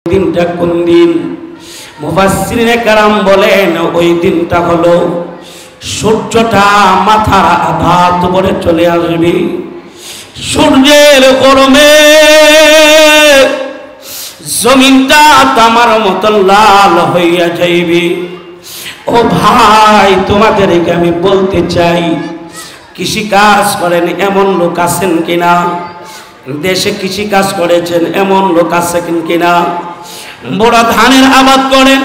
দিনটা কোন দিন? মুফাসসিরিনে কেরাম বলেন ওই দিনটা হলো সূর্যটা মাথার আধাত উপরে চলে আসবে, সূর্যের গরমে জমিনটা তামার মতো লাল হইয়া যাইবে। ও ভাই, তোমাদেরকে আমি বলতে চাই, কৃষি কাজ করেন এমন লোক আছেন কিনা? দেশে কৃষি কাজ করেছেন এমন লোক আছেন কিনা? বড় ধানের আবাদ করেন।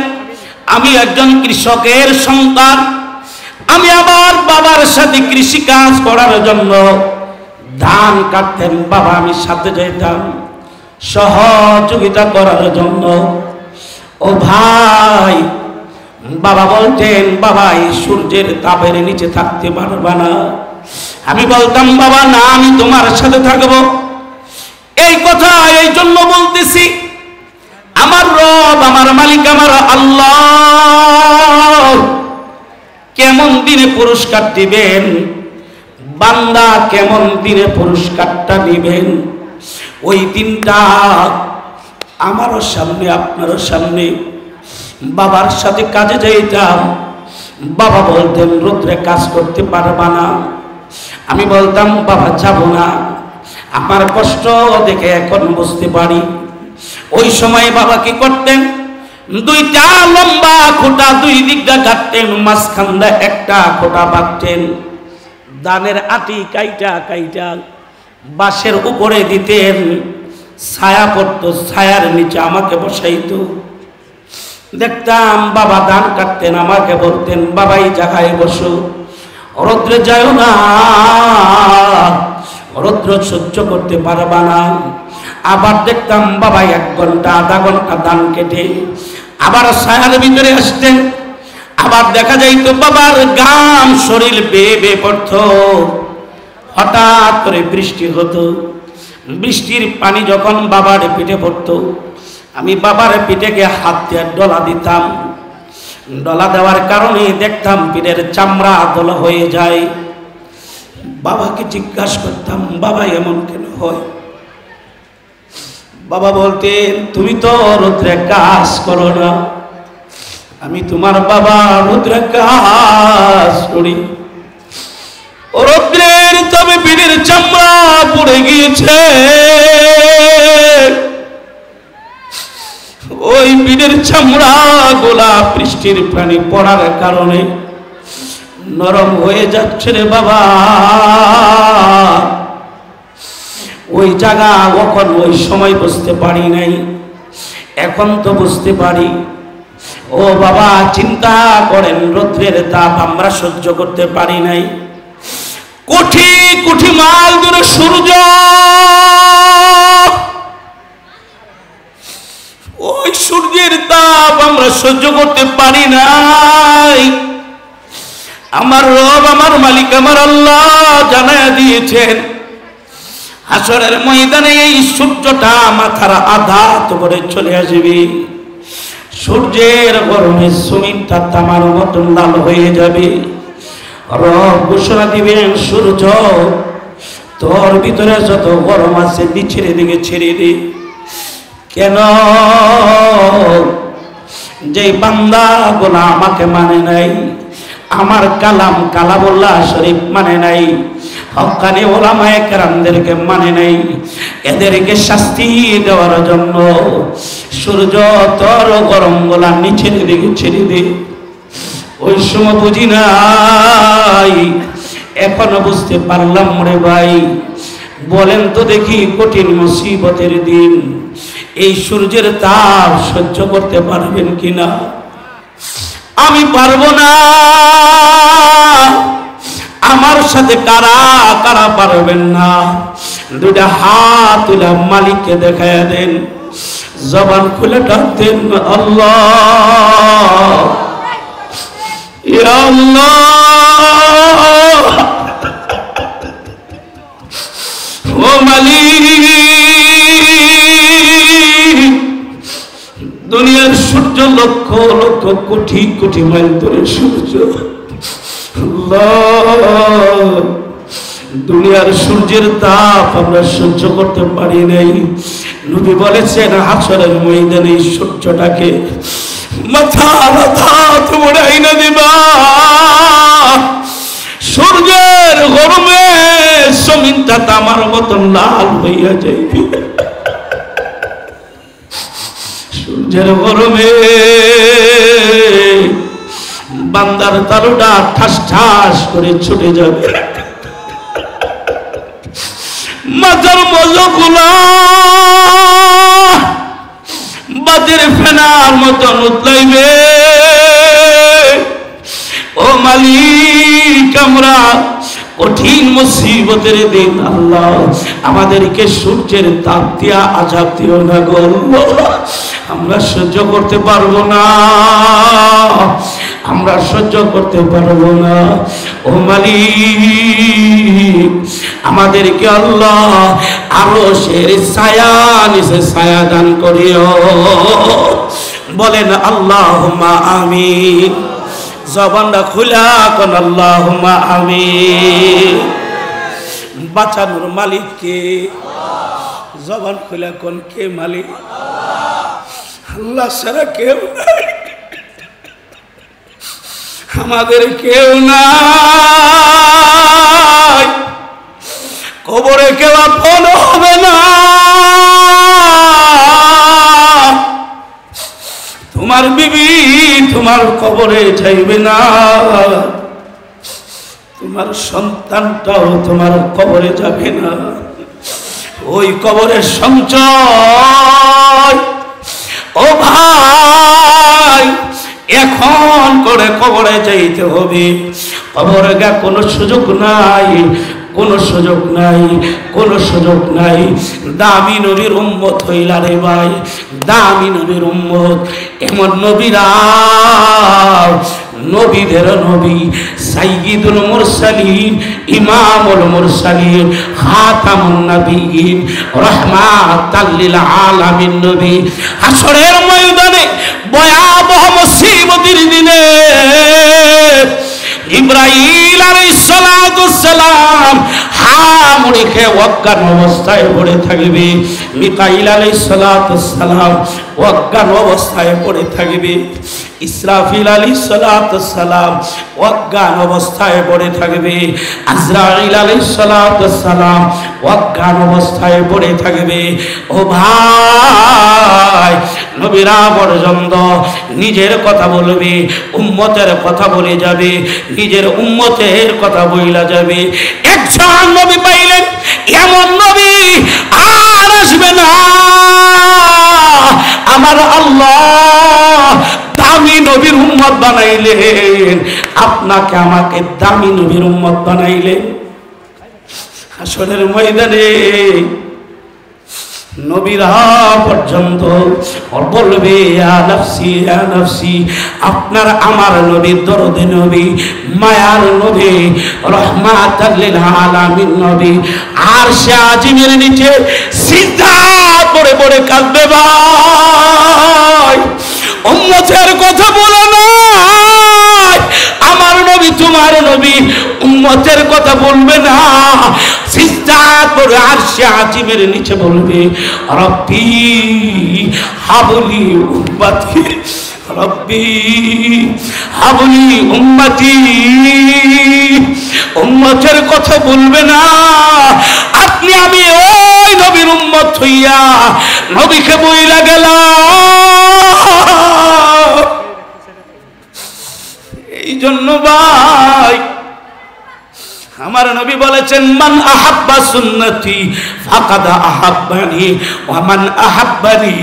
আমি একজন কৃষকের সন্তান। আমি আমার বাবার সাথে কৃষি কাজ করার জন্য ধান কাটতেন বাবা, আমি সাথে যেতাম সহযোগিতা করার জন্য। ও ভাই, বাবা বলতেন বাবা এই সূর্যের তাপের নিচে থাকতে পারবা না। আমি বলতাম বাবা না, আমি তোমার সাথে থাকবো। এই কথা এই জন্য বলতেছি, আমার রব, আমার মালিক, আমার আল্লাহ কেমন দিনে পুরস্কার দিবেন, বান্দা কেমন দিনে পুরস্কারটা দিবেন, ওই দিনটা আমারও সামনে আপনারও সামনে। বাবার সাথে কাজে যাইতাম, বাবা বলতেন রোদ্রে কাজ করতে পারবা না। আমি বলতাম বাবা যাব না। আমার কষ্ট দেখে এখন বুঝতে পারি ওই সময় বাবা কি করতেন, দুইটা লম্বা খোঁটা দুই দিকটা কাটতেন, মাঝখানটা একটা খোঁটা বাঁধতেন, ধানের আটি কাইটা কাইটা বাঁশের উপরে দিতেন, ছায়া পড়তো, ছায়ার নিচে আমাকে বসাইতো। দেখতাম বাবা ধান কাটতেন, আমাকে বলতেন বাবা এই জায়গায় বসো, রৌদ্রে যাও না, রৌদ্র সহ্য করতে পারবা না। আবার দেখতাম বাবা 1 ঘন্টা আধা ঘন্টা ধান কেটে আবার ছায়ার ভিতরে আসতেন। আবার দেখা যাইতো বাবার ঘাম শরীর বেয়ে বেয়ে পড়তো। হঠাৎ করে বৃষ্টি হতো, বৃষ্টির পানি যখন বাবার পিঠে পড়তো, আমি বাবার পিঠে গিয়ে হাত দিয়ে ডলা দিতাম। ডলা দেওয়ার কারণে দেখতাম পিঠের চামড়া দলা হয়ে যায়। বাবাকে জিজ্ঞাসা করতাম বাবা এমন কেন হয়? বাবা বলতেন তুমি তো রৌদ্রে কাজ করো না। আমি তোমার বাবা রৌদ্রে কাজ করি। রৌদ্রের তবে পিঠের চামড়া পড়ে গিয়েছে, ওই পিঠের চামড়া গোলা বৃষ্টির পানি পড়ার কারণে নরম হয়ে যাচ্ছে রে বাবা। ওই জায়গা কখন ওই সময় বুঝতে পারি নাই, এখন তো বুঝতে পারি। ও বাবা, চিন্তা করেন রৌদ্রের তাপ আমরা সহ্য করতে পারি নাই। কোটি কোটি মাইল দূরে সূর্য, ওই সূর্যের তাপ আমরা সহ্য করতে পারি নাই। আমার রব, আমার মালিক, আমার আল্লাহ জানায়া দিয়েছেন হাসরের ময়দানে এই সূর্যটা মাথার আধাত করে চলে আসবে। সূর্যের গরমে জমিনটা তামার মতন লাল হয়ে যাবে। রব ঘোষণা দিবেন সূর্য তোর ভিতরে যত গরম আছে নিচের দিকে ছেড়ে দে। কেন? যে বান্দা গোলা আমাকে মানে নাই, আমার কালাম কালামুল্লাহ শরীফ মানে নাই, হক্কানি ওলামায়ে কেরামদেরকে মানে নাই, এদেরকে শাস্তি দেওয়ার জন্য সূর্য তোর গরম গোলা নিচের দিকে ছেড়ে দে। ওই সময় বুঝি নাই, এখনো বুঝতে পারলাম রে ভাই। বলেন তো দেখি, কঠিন মুসিবতের দিন এই সূর্যের তাপ সহ্য করতে পারবেন কিনা? আমি পারবো না। আমার সাথে কারা কারা পারবেন না? দুইটা হাত তুলে মালিককে দেখায়া দেন, জবান খুলে ডাকতেন আল্লাহ, ইয়া আল্লাহ, ও মালিক। দুনিয়ার সূর্য লক্ষ লক্ষ কোটি কোটি মাইল দূরে সূর্য। দুনিয়ার সূর্যের তাপ আমরা সহ্য করতে পারি নাই, নবী বলেছেন হাসরের ময়দানে সূর্যটাকে মাথা তোমরা আইনা দিবা, সূর্যের গরমে জমিনটা তামার মতন লাল হইয়া যাইবে। সূর্যের গরমে বান্দার তালুটা ঠাস ঠাস করে ছুটে যাবে, মাথার মজগুলা বাতের ফেনার মতন উতলাইবে। ও মালিক, আমরা কঠিন মুসিবতের দিন আল্লাহ আমাদেরকে সূর্যের তাপ দিয়া আযাব দিও না গো, আমরা সহ্য করতে পারবো না, আমরা সহ্য করতে পারবো না। ও মালিক, আমাদেরকে আল্লাহ আরশের ছায়া নিচে ছায়া দান করিও। বলেন আল্লাহুম্মা আমিন। জবানটা খুলা কোন আল্লাহুম্মা আমিন। বাঁচানোর মালিক কে? জবান খুলা কোন কে মালিক? আল্লাহ ছাড়া কেউ নাই, আমাদের কেউ নাই, কবরে কেউ আপন হবে না। তোমার বিবি তোমার কবরে যাইবে না, তোমার সন্তানটাও তোমার কবরে যাবে না। ওই কবরের সঞ্চয় ও ভাই এখন করে কবরে যাইতে হবে। কবরে গা কোনো সুযোগ নাই, কোনো সুযোগ নাই, কোনো সুযোগ নাই। দামি নবীর উম্মত হইলা রে ভাই, দামি নবীর উম্মত। এমন নবীরা নবীদের নবী, সাইয়্যিদুল মুরসালিন, ইমামুল মুরসালিন, খাতামুন নবিয়্যিন, রাহমাতাল লিল আলামিন নবী হাসরের ময়দানে ভয়াবহ মুসিবতের দিনে ইব্রাহিম আলাইহিস সালাম হামুড়ি খেয়ে অজ্ঞান অবস্থায় পড়ে থাকবে, মিকাইল আলাইহিস সালাম অজ্ঞান অবস্থায় পড়ে থাকবে, ইসরাফিল আলাইহিস সালাম অজ্ঞান অবস্থায় পড়ে থাকবে, আজরাইল আলাইহিস সালাম অজ্ঞান অবস্থায় পড়ে থাকবে। ও ভাই, নবীরা পর্যন্ত নিজের কথা বলবে, উম্মতের কথা বলে যাবে, নিজের উম্মতের কথা বইলা যাবে। একজন নবী পাইলেন, এমন নবী আর আসবে না। আমার আল্লাহ দামি নবীর উম্মত বানাইলেন, আপনাকে আমাকে দামি নবীর উম্মত বানাইলেন। হাসরের ময়দানে নবীরা পর্যন্ত বলবে ইয়া নাফসি ইয়া নাফসি। আপনার আমার নবী দরদে নবী, মায়ার নবী, রাহমাতাল লিল আলামিন নবী আরশে আজিমের নিচে সিজদা পড়ে পড়ে কাঁদবে। ভাই, উম্মতের কথা বলে না, আমার নবী তোমার নবী, উম্মতের কথা বলবে না। সিজদা করে আরশে আজিমের নিচে বলবে রব্বি হাবলি উম্মতি, রব্বি হাবলি উম্মতি। উম্মতের কথা বলবে না। আপনি আমি ওই নবীর উম্মত হইয়া নবীকে বইলা গেলাম। এই জন্য ভাই আমার নবী বলেছেন, মান আহাব্বা সুন্নতি ফাকাদ আহাব্বানি ওয়া মান আহাব্বানি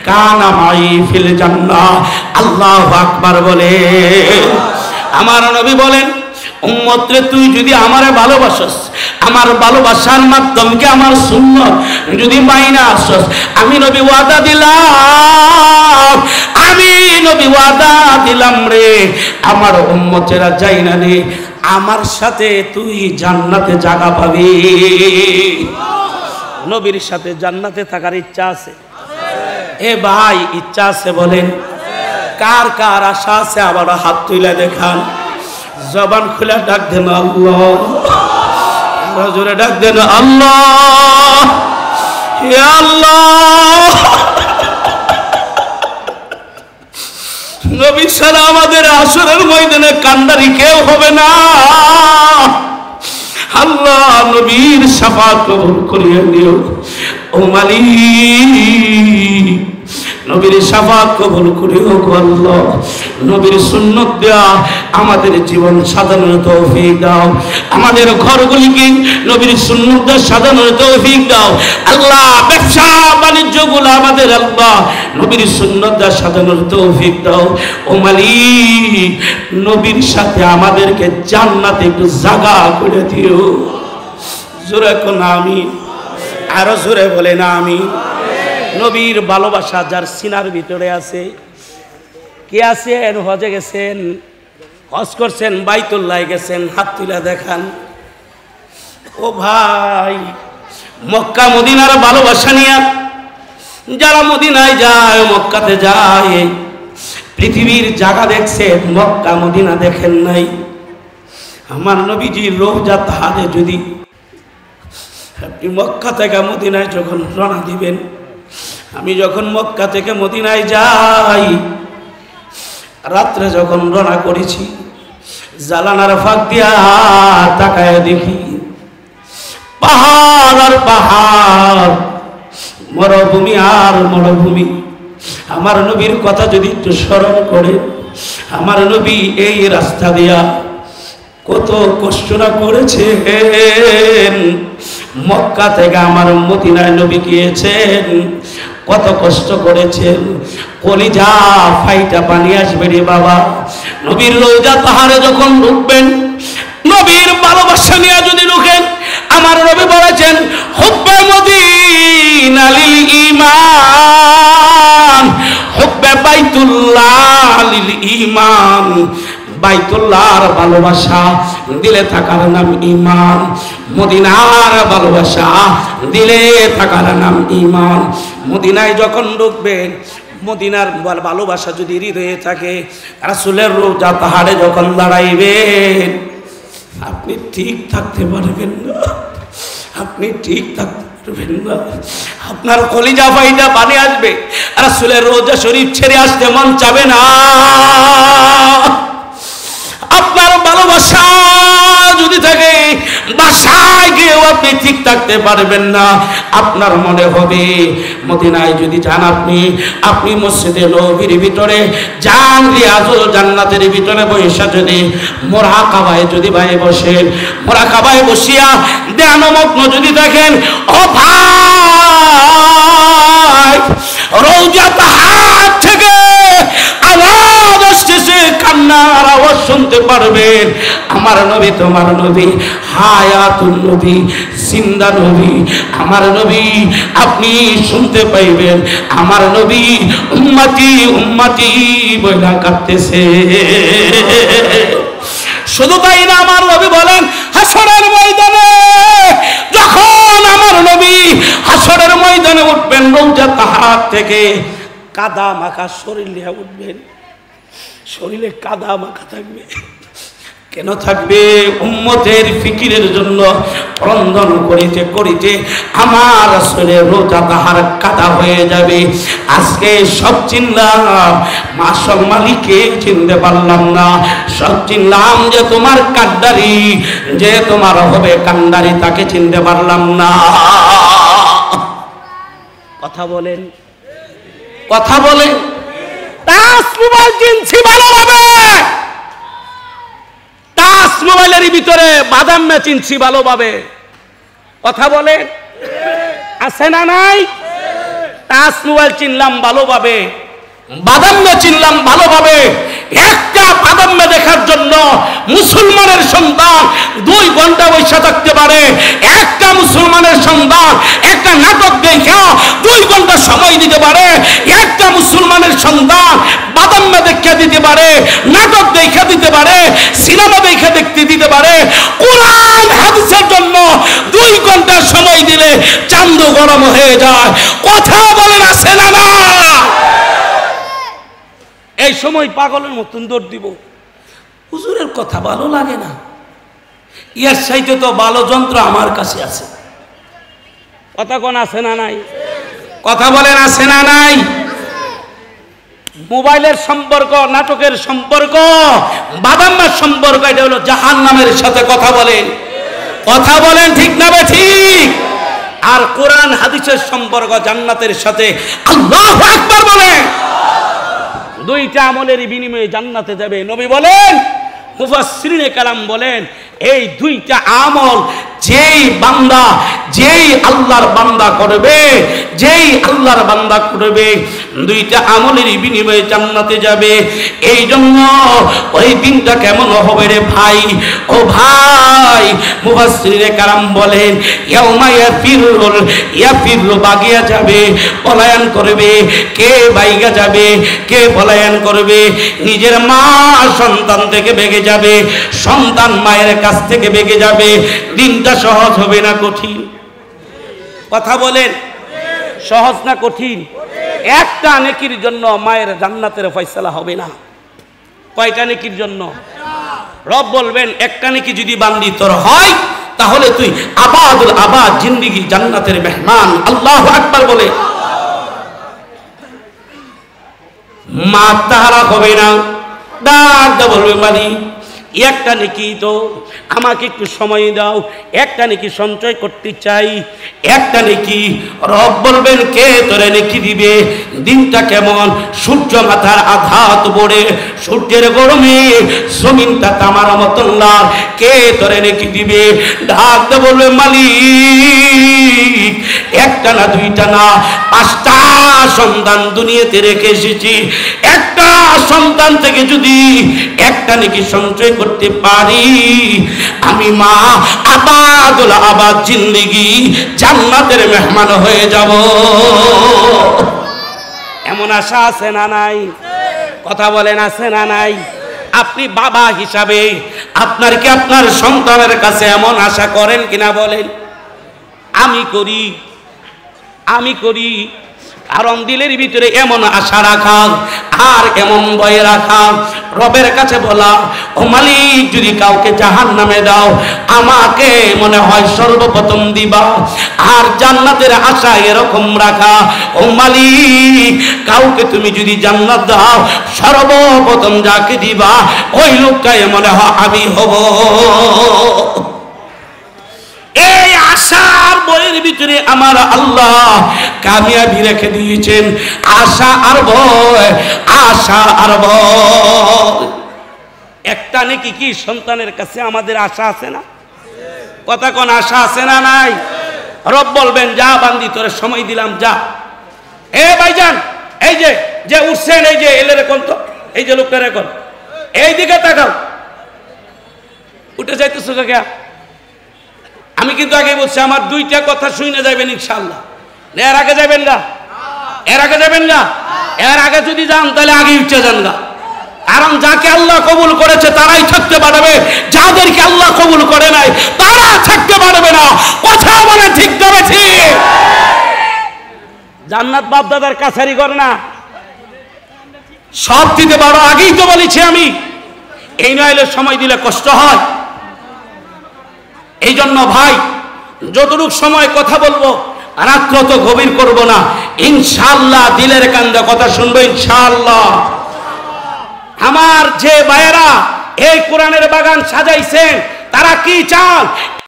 কানা মাই ফিল জান্নাহ। আল্লাহু আকবার বলে। আমার নবী বলেন, উম্মত রে, তুই যদি আমারে ভালোবাসস, আমার ভালোবাসার মাধ্যমকে আমার সুন্নাত যদি মাইনা আসস, আমি নবী ওয়াদা দিলাম, আমি নবী ওয়াদা দিলাম রে, আমার উম্মতেরা যাই না রে, আমার সাথে তুই জান্নাতে জায়গা পাবি। নবীর সাথে জান্নাতে থাকার ইচ্ছা আছে? এ ভাই, ইচ্ছা আছে বলেন? কার কার আশা আছে? আবার হাত তুলে দেখান, জবান খুলে ডাক দেন আল্লাহ, জোরে ডাক দেন আল্লাহ। হে আল্লাহ, নবী ছাড়া আমাদের আসরের ময়দানে কান্ডারি কেউ হবে না। আল্লাহ নবীর শাফাত কবুল করিয়া নিও। ও মালিক, নবীর শাফাত কবুল করিও গো আল্লাহ। নবীর সুন্নত দেয়া আমাদের জীবন সাজানোর তৌফিক দাও। আমাদের ঘরগুলিকে নবীর সুন্নত দেয়া সাজানোর তৌফিক দাও আল্লাহ। ব্যবসা বাণিজ্যগুলো আমাদের আল্লাহ নবীর সুন্নত দেয়া সাজানোর তৌফিক দাও। ও মালিক, নবীর সাথে আমাদেরকে জান্নাতে একটু জায়গা করে দিও। জোরে কোন আমিন, আরো জোরে বলে না আমিন। নবীর ভালোবাসা যার সিনার ভিতরে আছে। কে আছেন হজে গেছেন, হজ করছেন, বাইতুল্লাহ গেছেন, হাত তুলে দেখান। ও ভাই, মক্কা মদিনার ভালোবাসা নিয়ে যারা মদিনায় যায়, মক্কাতে যায়, পৃথিবীর জায়গা দেখছেন, মক্কা মদিনা দেখেন নাই। আমার নবীজির রওজা তাহারে যদি আপনি মক্কা থেকে মদিনায় যখন রওনা দিবেন, আমি যখন মক্কা থেকে মদিনায় যাই, রাত্রে যখন রওনা করেছি, জালানার ফাঁক দিয়া তাকায় দেখি পাহাড় আর পাহাড়, মরুভূমি আর মরুভূমি। আমার নবীর কথা যদি একটু স্মরণ করে, আমার নবী এই রাস্তা দিয়া কত কষ্ট না করেছেন। মক্কা থেকে আমার মদিনায় নবী গিয়েছেন, কত কষ্ট করেছেন। কলিজা ফাইটা পানি আসবে রে বাবা। নবীর রওজা তাহারে যখন ঢুকবেন, নবীর ভালোবাসা নিয়ে যদি ঢুকেন, আমার নবী বলেছেন হুব্বে মদিনা লিল ঈমান, হুব্বে বাইতুল্লাহ লিল ঈমান। বাইতুল্লাহর ভালোবাসা দিলে থাকার নাম ঈমান, মদিনার ভালোবাসা দিলে থাকার নাম ঈমান। মদিনায় যখন ঢুকবেন, মদিনার ভালোবাসা যদি হৃদয়ে থাকে, রাসূলের রওজা পাহাড়ে যখন দাঁড়াইবেন, আপনি ঠিক থাকতে পারবেন না। আপনি ঠিক থাকতে পারবেন না। আপনার কলিজা ফাইটা পানি আসবে, রাসূলের রওজা শরীফ ছেড়ে আসতে মন চাবে না। আপনার ভালোবাসা যদি থাকে, বাসায় গিয়েও আপনি ঠিক থাকতে পারবেন না। আপনার মনে হবে মদিনায় যদি যান, আপনি মসজিদে নববীর ভিতরে যান, রিয়াজুল জান্নাতের ভিতরে বসে যদি মুরাকাবায় যদি ভাই বসেন, মুরাকাবায় বসিয়া ধ্যানমগ্ন যদি দেখেন, ও ভাই, রওজা পাহাড় থেকে আওয়াজ আসতেছে, কান্নার আওয়াজ শুনতে পারবেন। আমার নবী, তোমার নবী হায়াতুন নবী, জিন্দা নবী। আমার নবী আপনি শুনতে পাইবেন, আমার নবী উম্মতি উম্মতি বইলা কাঁদতেছে। শুধু তাই না, আমার নবী বলেন হাসরের ময়দানে যখন আমার নবী হাসরের ময়দানে উঠবেন, রওজা তাহার থেকে কাদা মাখা শরীর নিয়ে উঠবেন। শরীরে কাদা মাখা থাকবে। কেন থাকবে? উম্মতের ফিকিরের জন্য ক্রন্দন করিতে করিতে আমার রাসূলের রওজা তাহার কাদা হয়ে যাবে। আজকে সব চিনলাম, মাসল মালিককে চিনতে পারলাম না। সব চিনলাম যে তোমার কান্ডারি, যে তোমার হবে কান্ডারি, তাকে চিনতে পারলাম না। কথা বলেন, কথা বলেন। টাচ মোবাইল কিনছি ভালোভাবে, টাচ মোবাইলের ভিতরে বাদাম মে চিনছি ভালোভাবে। কথা বলেন, আছে না নাই? টাচ মোবাইল চিনলাম ভালোভাবে, বাদাম মে চিনলাম ভালোভাবে। একটা বাদাম মে দেখার জন্য মুসলমানের সন্তান 2 ঘন্টা বসে থাকতে পারে। একটা মুসলমানের সন্তান একটা নাটক দেখা 2 ঘন্টা সময় দিতে পারে। একটা মুসলমানের সন্তান বাদাম মে দেখা দিতে পারে, নাটক দেখা দিতে পারে, সিনেমা দেখা দেখতে দিতে পারে। কোরআন হাদিসের জন্য 2 ঘন্টা সময় দিলে চান্দ গরম হয়ে যায়। কথা বলেন, আছে না না? এই সময় পাগলের মতন দৌড় দিব। হুজুরের কথা ভালো লাগে না, ইয়ার চাইতে তো ভালো যন্ত্র আমার কাছে আছে। কথা কোন আছে না নাই? কথা বলেন আছে না নাই? মোবাইলের সম্পর্ক, নাটকের সম্পর্ক, বাদামের সম্পর্ক, এটা হলো জাহান্নামের সাথে। কথা বলেন, কথা বলেন, ঠিক না ঠিক? আর কোরআন হাদিসের সম্পর্ক জান্নাতের সাথে। আল্লাহু আকবার বলেন। দুইটা আমলের বিনিময়ে জান্নাতে যাবে। নবী বলেন, মুফাসসিরিনে কালাম বলেন, এই দুইটা আমল যেই বান্দা, যেই আল্লাহর বান্দা করবে, যেই আল্লাহর বান্দা করবে, দুইটা আমলের বিনিময়ে জান্নাতে যাবে। এই জন্য ওই দিনটা কেমন হবে রে ভাই? ও ভাই, মুফাসসিরিনে কালাম বলেন, ইয়াউমা ইয়াফিরু বাগিয়া যাবে, পলায়ন করবে। কে বাইগা যাবে? কে পলায়ন করবে? নিজের মা সন্তান থেকে বেগে যাবে, সন্তান মায়ের কাছ থেকে বেগে যাবে। দিনটা সহজ হবে না কঠিন? কথা বলেন, সহজ না কঠিন? একটা নেকির জন্য মায়ের জান্নাতের ফয়সালা হবে না। কয়টা নেকির জন্য? রব বলবেন, একটা নেকি যদি বান্দি তোর হয়, তাহলে তুই আবাদুল আবাদ জিন্দেগি জান্নাতের মেহমান। আল্লাহু আকবার বলে। মা তাহারা হবে না, ডাক বলবে, মালিক একটা নেকি তো, আমাকে একটু সময় দাও, একটা নেকি সঞ্চয় করতে চাই, একটা নেকি। রব বলবেন, কে তোরে নেকি দিবে? দিনটা কেমন? সূর্য মাথার আঘাত পড়ে, সূর্যের গরমে জমিনটা তামার মতন লাল। কে তোরে নেকি দিবে? ডাক বলবে, মালিক একটা না, দুইটা না, 5টা সন্তান দুনিয়াতে রেখে এসেছি। একটা সন্তান থেকে যদি একটা নেকি সঞ্চয় করতে পারি, আমি মা আবাদুল আবাদ জিন্দেগি জান্নাতের মেহমান হয়ে যাব। এমন আশা আছে না নাই? কথা বলেন, আছে না নাই? আপনি বাবা হিসাবে আপনার কি আপনার সন্তানের কাছে এমন আশা করেন কিনা বলেন? আমি করি, আমি করি। কারণ দিলের ভিতরে এমন আশা রাখা আর এমন ভয় রাখা, রবের কাছে বলা, ও মালিক যদি কাউকে জাহান্নামে দাও, আমাকে মনে হয় সর্বপ্রথম দিবা। আর জান্নাতের আশা এরকম রাখা, ও মালিক কাউকে তুমি যদি জান্নাত দাও, সর্বপ্রথম যাকে দিবা ওই লোকটাই মনে হয় আমি হব। এই আশার বইয়ের ভিতরে আমার আল্লাহ কামিয়াবি রেখে দিয়েছেন। আশা আর ভয়, আশা আর ভয়। একটা নাকি কি সন্তানের কাছে আমাদের আশা আছে না? কথা কোন আশা আছে না নাই? রব বলবেন, যা বান্দি তোরে সময় দিলাম, যা। এ ভাইজান, এই যে যে উঠছেন, এই যে এলে রেখন তো, এই যে লোকটা রেখন, এই দিকে তাকাও। উঠে যাইতেছো কে? আমি কিন্তু আগে বলছি, আমার দুইটা কথা শুনে যাবেন ইনশাআল্লাহ। এর আগে যাবেন না, এর আগে যাবেন না। এর আগে যদি যান তাহলে আগে উঠে যান না। কারণ যাকে আল্লাহ কবুল করেছে তারাই থাকতে পারবে, যাদেরকে আল্লাহ কবুল করে নাই তারা থাকতে পারবে না। কথা বলে ঠিক যাবে ঠিক? জান্নাত বাপ দাদার কাছারি করে না, সব দিতে পারো। আগেই তো বলেছি আমি, এই নইলে সময় দিলে কষ্ট হয়। এই জন্য ভাই, যতটুক সময় কথা বলবো, রাত্র তো গভীর করব না ইনশাআল্লাহ। দিলের কান্দে কথা শুনবো ইনশাআল্লাহ। আমার যে ভাইয়েরা এই কোরআনের বাগান সাজাইছেন, তারা কি চান?